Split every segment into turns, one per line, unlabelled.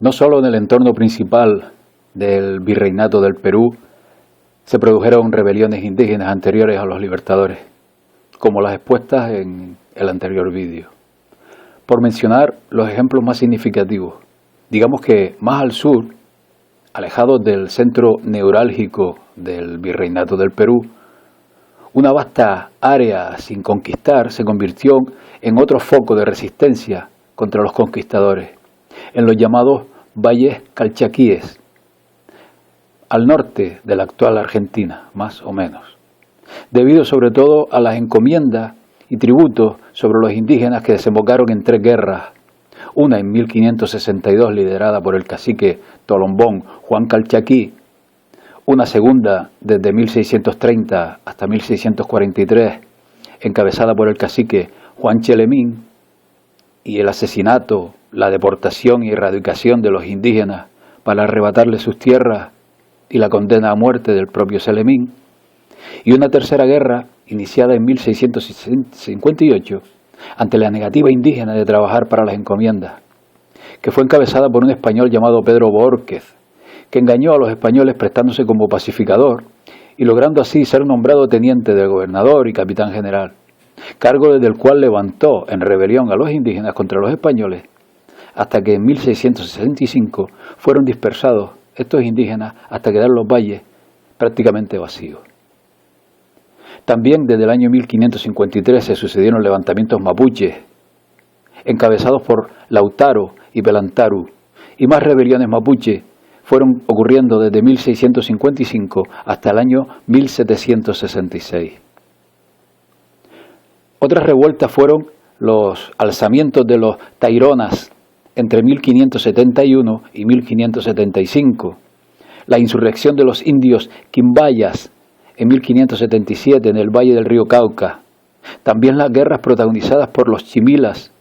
No solo en el entorno principal del Virreinato del Perú se produjeron rebeliones indígenas anteriores a los libertadores, como las expuestas en el anterior vídeo. Por mencionar los ejemplos más significativos, digamos que más al sur, alejados del centro neurálgico del Virreinato del Perú, una vasta área sin conquistar se convirtió en otro foco de resistencia contra los conquistadores, en los llamados valles calchaquíes, al norte de la actual Argentina, más o menos, debido sobre todo a las encomiendas y tributos sobre los indígenas que desembocaron en tres guerras, una en 1562 liderada por el cacique Tolombón Juan Calchaquí, una segunda desde 1630 hasta 1643, encabezada por el cacique Juan Chelemín, y el asesinato, la deportación y erradicación de los indígenas para arrebatarles sus tierras y la condena a muerte del propio Chelemín, y una tercera guerra iniciada en 1658 ante la negativa indígena de trabajar para las encomiendas, que fue encabezada por un español llamado Pedro Bohórquez, que engañó a los españoles prestándose como pacificador y logrando así ser nombrado teniente de gobernador y capitán general, cargo desde el cual levantó en rebelión a los indígenas contra los españoles, hasta que en 1665 fueron dispersados estos indígenas hasta quedar los valles prácticamente vacíos. También desde el año 1553 se sucedieron levantamientos mapuches, encabezados por Lautaro y Pelantaru, y más rebeliones mapuche fueron ocurriendo desde 1655 hasta el año 1766. Otras revueltas fueron los alzamientos de los Taironas entre 1571 y 1575, la insurrección de los indios Quimbayas en 1577 en el valle del río Cauca, también las guerras protagonizadas por los chimilas,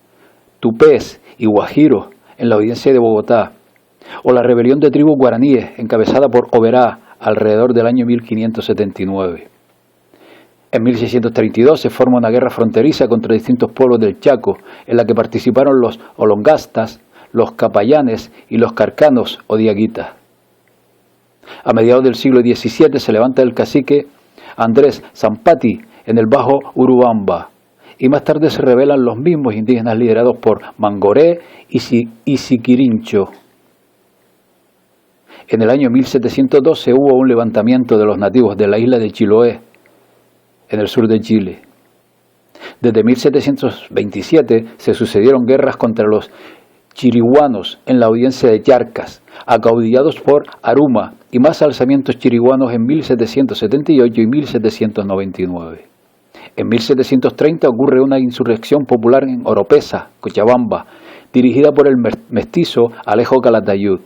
tupés y guajiros en la audiencia de Bogotá, o la rebelión de tribus guaraníes encabezada por Oberá alrededor del año 1579. En 1632 se forma una guerra fronteriza contra distintos pueblos del Chaco, en la que participaron los olongastas, los capayanes y los carcanos o diaguitas. A mediados del siglo XVII se levanta el cacique Andrés Zampati en el Bajo Urubamba, y más tarde se rebelan los mismos indígenas liderados por Mangoré y Siquirincho. En el año 1712 hubo un levantamiento de los nativos de la isla de Chiloé, en el sur de Chile. Desde 1727 se sucedieron guerras contra los chiriguanos en la audiencia de Charcas, acaudillados por Aruma, y más alzamientos chiriguanos en 1778 y 1799. En 1730 ocurre una insurrección popular en Oropesa, Cochabamba, dirigida por el mestizo Alejo Calatayud.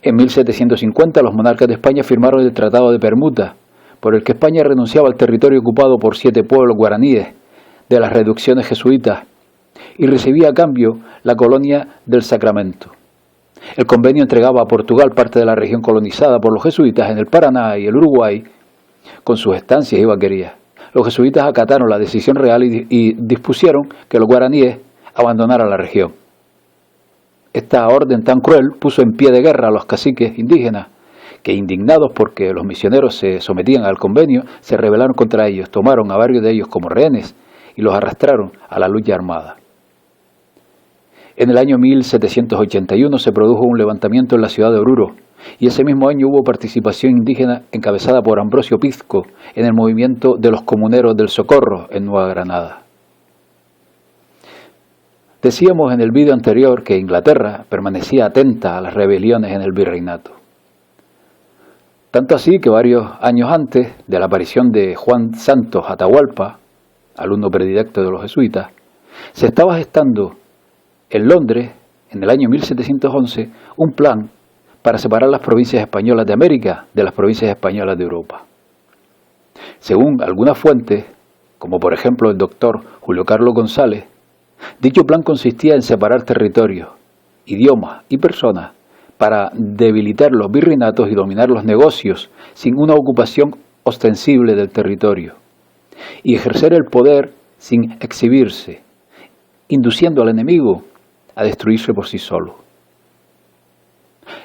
En 1750 los monarcas de España firmaron el Tratado de Permuta, por el que España renunciaba al territorio ocupado por 7 pueblos guaraníes de las reducciones jesuitas y recibía a cambio la colonia del Sacramento. El convenio entregaba a Portugal parte de la región colonizada por los jesuitas en el Paraná y el Uruguay, con sus estancias y vaquerías. Los jesuitas acataron la decisión real y dispusieron que los guaraníes abandonaran la región. Esta orden tan cruel puso en pie de guerra a los caciques indígenas, que indignados porque los misioneros se sometían al convenio, se rebelaron contra ellos, tomaron a varios de ellos como rehenes y los arrastraron a la lucha armada. En el año 1781 se produjo un levantamiento en la ciudad de Oruro, y ese mismo año hubo participación indígena encabezada por Ambrosio Pizco en el movimiento de los comuneros del Socorro en Nueva Granada. Decíamos en el vídeo anterior que Inglaterra permanecía atenta a las rebeliones en el virreinato. Tanto así que varios años antes de la aparición de Juan Santos Atahualpa, alumno predilecto de los jesuitas, se estaba gestando en Londres, en el año 1711, un plan para separar las provincias españolas de América de las provincias españolas de Europa. Según algunas fuentes, como por ejemplo el doctor Julio Carlos González, dicho plan consistía en separar territorios, idiomas y personas para debilitar los virreinatos y dominar los negocios sin una ocupación ostensible del territorio, y ejercer el poder sin exhibirse, induciendo al enemigo a destruirse por sí solo.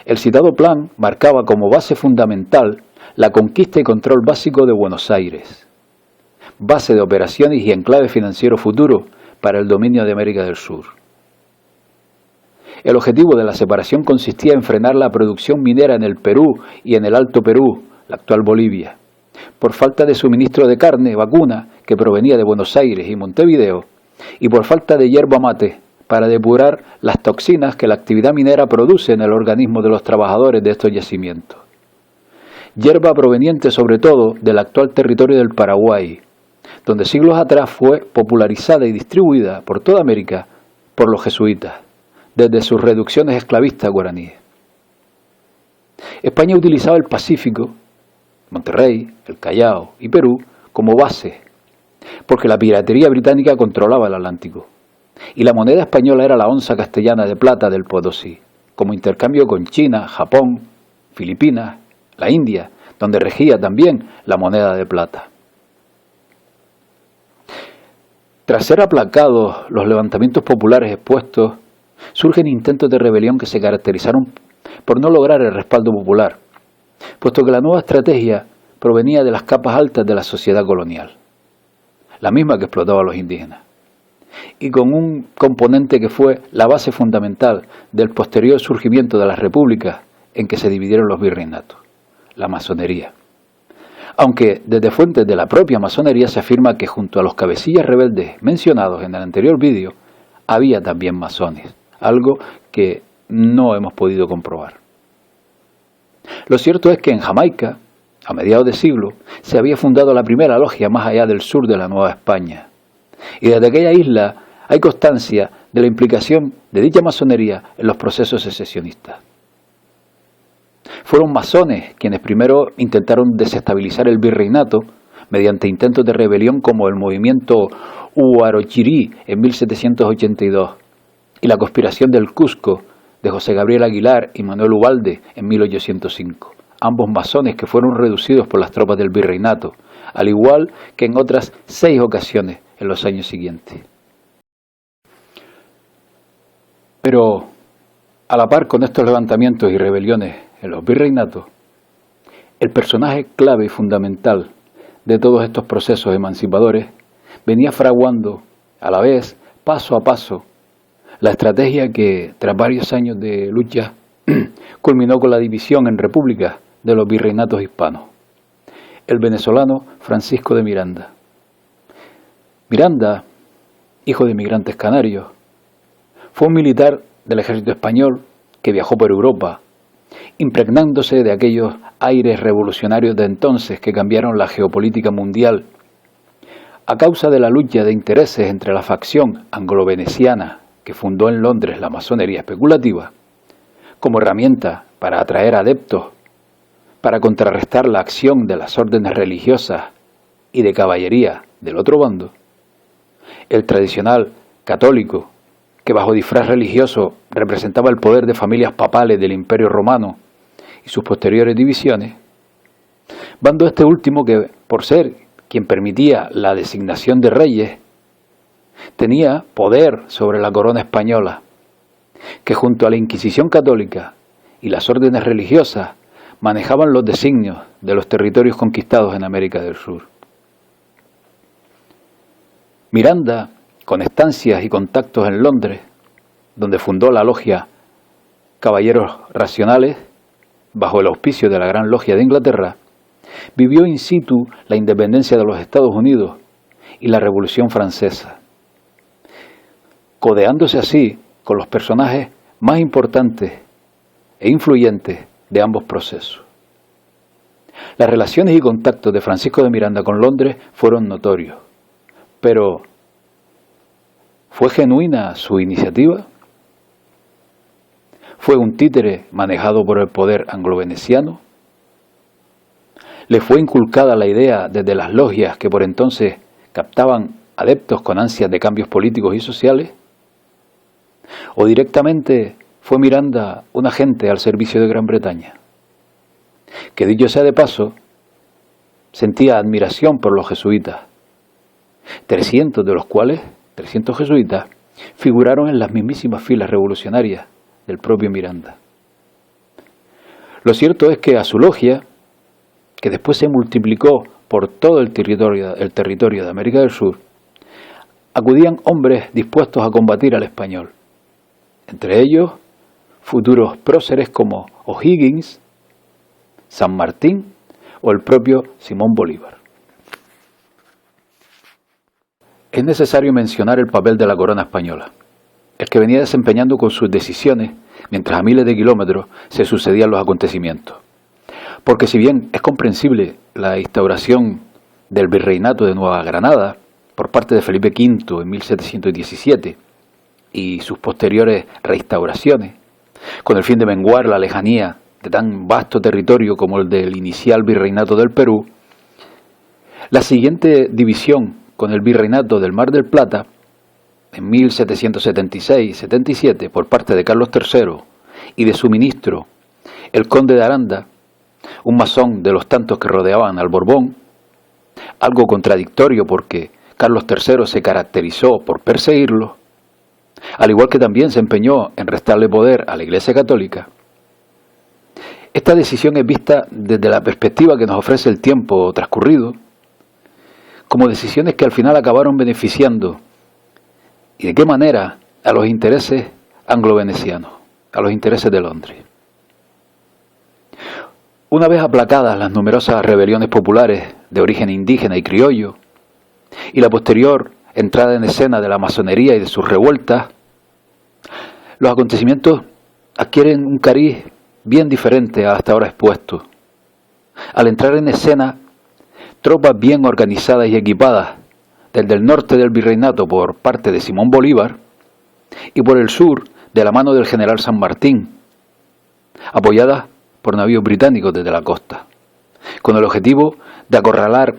El citado plan marcaba como base fundamental la conquista y control básico de Buenos Aires, base de operaciones y enclave financiero futuro para el dominio de América del Sur. El objetivo de la separación consistía en frenar la producción minera en el Perú y en el Alto Perú, la actual Bolivia, por falta de suministro de carne vacuna que provenía de Buenos Aires y Montevideo, y por falta de yerba mate para depurar las toxinas que la actividad minera produce en el organismo de los trabajadores de estos yacimientos. Hierba proveniente sobre todo del actual territorio del Paraguay, donde siglos atrás fue popularizada y distribuida por toda América por los jesuitas, desde sus reducciones esclavistas guaraníes. España utilizaba el Pacífico, Monterrey, el Callao y Perú como base, porque la piratería británica controlaba el Atlántico, y la moneda española era la onza castellana de plata del Potosí, como intercambio con China, Japón, Filipinas, la India, donde regía también la moneda de plata. Tras ser aplacados los levantamientos populares expuestos, surgen intentos de rebelión que se caracterizaron por no lograr el respaldo popular, puesto que la nueva estrategia provenía de las capas altas de la sociedad colonial, la misma que explotaba a los indígenas, y con un componente que fue la base fundamental del posterior surgimiento de las repúblicas en que se dividieron los virreinatos, la masonería. Aunque desde fuentes de la propia masonería se afirma que junto a los cabecillas rebeldes mencionados en el anterior vídeo, había también masones, algo que no hemos podido comprobar. Lo cierto es que en Jamaica, a mediados de siglo, se había fundado la primera logia más allá del sur de la Nueva España, y desde aquella isla hay constancia de la implicación de dicha masonería en los procesos secesionistas. Fueron masones quienes primero intentaron desestabilizar el virreinato mediante intentos de rebelión como el movimiento Huarochirí en 1782 y la conspiración del Cusco de José Gabriel Aguilar y Manuel Ubalde en 1805, ambos masones que fueron reducidos por las tropas del virreinato, al igual que en otras 6 ocasiones en los años siguientes. Pero, a la par con estos levantamientos y rebeliones en los virreinatos, el personaje clave y fundamental de todos estos procesos emancipadores venía fraguando, a la vez, paso a paso, la estrategia que, tras varios años de lucha, culminó con la división en repúblicas de los virreinatos hispanos. El venezolano Francisco de Miranda. Miranda, hijo de inmigrantes canarios, fue un militar del ejército español que viajó por Europa, impregnándose de aquellos aires revolucionarios de entonces que cambiaron la geopolítica mundial a causa de la lucha de intereses entre la facción anglo-veneciana que fundó en Londres la masonería especulativa, como herramienta para atraer adeptos, para contrarrestar la acción de las órdenes religiosas y de caballería del otro bando, el tradicional católico, que bajo disfraz religioso representaba el poder de familias papales del Imperio Romano y sus posteriores divisiones, bando este último que, por ser quien permitía la designación de reyes, tenía poder sobre la corona española, que junto a la Inquisición católica y las órdenes religiosas manejaban los designios de los territorios conquistados en América del Sur. Miranda, con estancias y contactos en Londres, donde fundó la logia Caballeros Racionales, bajo el auspicio de la Gran Logia de Inglaterra, vivió in situ la independencia de los Estados Unidos y la Revolución Francesa, codeándose así con los personajes más importantes e influyentes de ambos procesos. Las relaciones y contactos de Francisco de Miranda con Londres fueron notorios, pero ¿fue genuina su iniciativa? ¿Fue un títere manejado por el poder anglo-veneciano? ¿Le fue inculcada la idea desde las logias que por entonces captaban adeptos con ansias de cambios políticos y sociales? ¿O directamente fue Miranda un agente al servicio de Gran Bretaña, que, dicho sea de paso, sentía admiración por los jesuitas, 300 de los cuales, 300 jesuitas, figuraron en las mismísimas filas revolucionarias del propio Miranda? Lo cierto es que a su logia, que después se multiplicó por todo el territorio de América del Sur, acudían hombres dispuestos a combatir al español, entre ellos futuros próceres como O'Higgins, San Martín o el propio Simón Bolívar. Es necesario mencionar el papel de la corona española, el que venía desempeñando con sus decisiones mientras a miles de kilómetros se sucedían los acontecimientos. Porque si bien es comprensible la instauración del virreinato de Nueva Granada por parte de Felipe V en 1717 y sus posteriores reinstauraciones, con el fin de menguar la lejanía de tan vasto territorio como el del inicial virreinato del Perú, la siguiente división con el virreinato del Mar del Plata, en 1776-77, por parte de Carlos III y de su ministro, el conde de Aranda, un masón de los tantos que rodeaban al Borbón, algo contradictorio porque Carlos III se caracterizó por perseguirlo, al igual que también se empeñó en restarle poder a la Iglesia Católica. Esta decisión es vista desde la perspectiva que nos ofrece el tiempo transcurrido, como decisiones que al final acabaron beneficiando, y de qué manera, a los intereses anglo-venecianos, a los intereses de Londres. Una vez aplacadas las numerosas rebeliones populares de origen indígena y criollo, y la posterior entrada en escena de la masonería y de sus revueltas, los acontecimientos adquieren un cariz bien diferente a hasta ahora expuesto. Al entrar en escena, tropas bien organizadas y equipadas desde el norte del virreinato por parte de Simón Bolívar y por el sur de la mano del general San Martín, apoyadas por navíos británicos desde la costa, con el objetivo de acorralar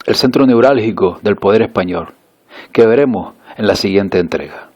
el centro neurálgico del poder español, que veremos en la siguiente entrega.